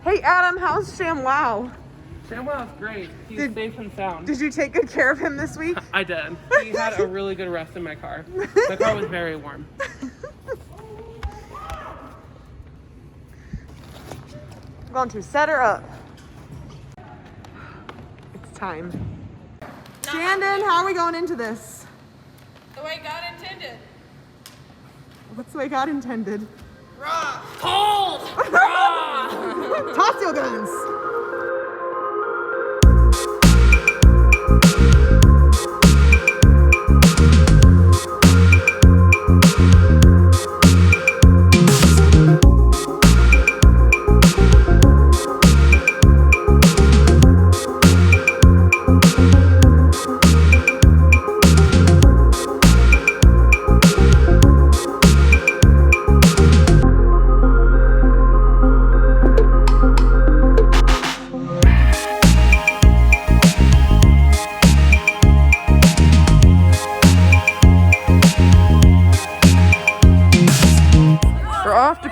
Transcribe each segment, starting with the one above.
Hey Adam, how's ShamWow? ShamWow's great. He's safe and sound. Did you take good care of him this week? I did. He had a really good rest in my car. My car was very warm. I'm going to set her up. It's time. Shandon, how are we going into this? The way God intended. What's the way God intended? Raw. Cold! Raw! Toss your guns!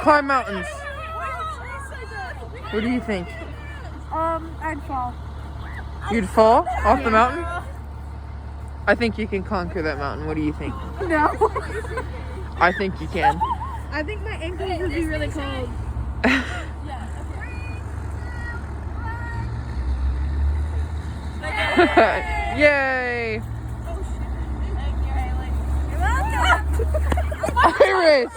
Climb mountains. What do you think? I'd fall. You'd fall off the mountain? I think you can conquer that mountain. What do you think? No. I think you can. I think my ankles would be really cold. Yay! You're welcome. Iris!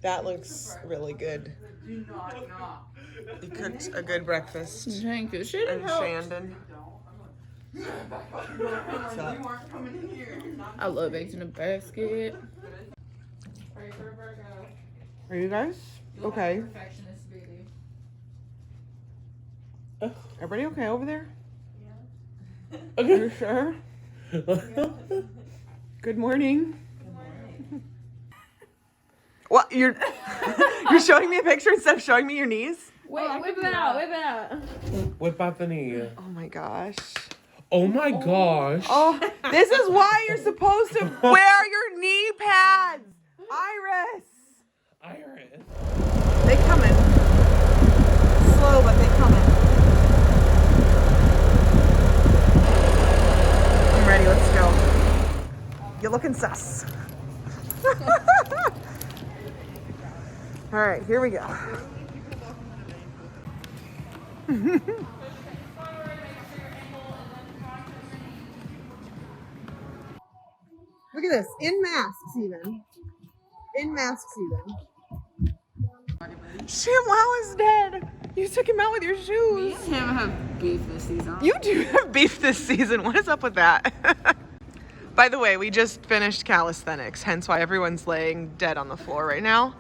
That looks really good. You cooked a good breakfast. Thank you. And Shandon. I love eggs in a basket. Are you guys okay? Everybody okay over there? Yeah. Are you sure? Good morning. What? You're showing me a picture instead of showing me your knees? Wait, whip it out, whip it out. Whip out the knee. Oh my gosh. Oh my gosh. Oh, this is why you're supposed to wear your knee pads. Iris. They coming. Slow, but they coming. I'm ready, let's go. You're looking sus. All right, here we go. Look at this, in masks even. In masks even. ShamWow is dead. You took him out with your shoes. Me and him have beef this season. You do have beef this season. What is up with that? By the way, we just finished calisthenics, hence why everyone's laying dead on the floor right now.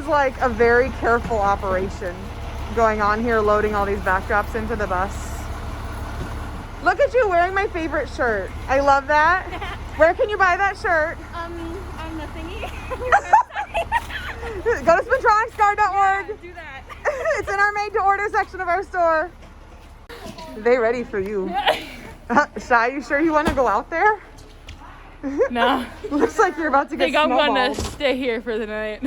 like a very careful operation going on here, loading all these backdrops into the bus. Look at you wearing my favorite shirt. I love that. Where can you buy that shirt? On the thingy. Go to spintronixstar.org. Do that. It's in our made to order section of our store. Are they ready for you? Shy, you sure you want to go out there? No. Looks like you're about to I get think I'm gonna snowballed. stay here for the night.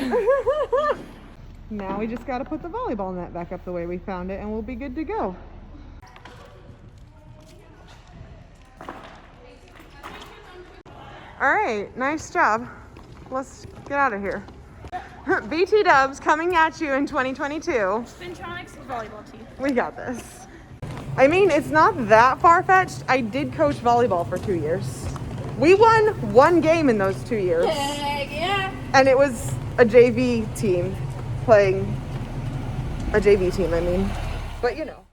Now we just got to put the volleyball net back up the way we found it and we'll be good to go. All right, nice job. Let's get out of here. BT Dubs coming at you in 2022. Spintronix volleyball team. We got this. I mean, it's not that far-fetched. I did coach volleyball for 2 years. We won 1 game in those 2 years. Heck yeah. And it was a JV team playing a JV team, I mean. But you know.